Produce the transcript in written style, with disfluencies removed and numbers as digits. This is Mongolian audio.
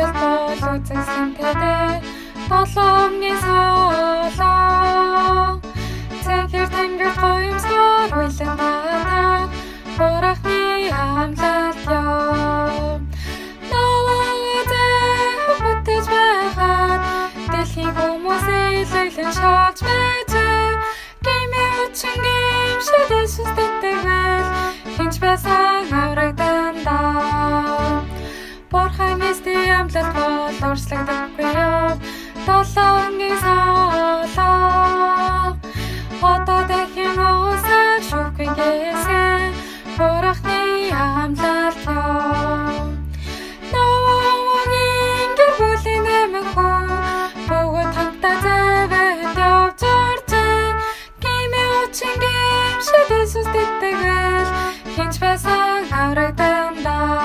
амлалт бол үзэсгэлэнтэй долоомны солоо цэнхэр тэнгэрт гоёмсгоор уйлан татах Бурахны амлалт ёо Наваа бүтэж байхад дэлхийн хүмүүсээ илэглэн шалж байжээ Гэмээ үчин гэмшил Иесус тэтгвэл хинч байсан аврагдандаа Бурхан эсний амлалт бол урслагдаггүй ёо Долоомны солоо Одоо дахин уусах шүүхгүй гээсэн Бурахны амлалт ёо Наваагийн гэр бүлийн нэмэн хүн бүгд хамтдаа зайванд явж оржээ Гэмээ үчин гэмшил Иесус тэтгвэл хинч байсан аврагдандаа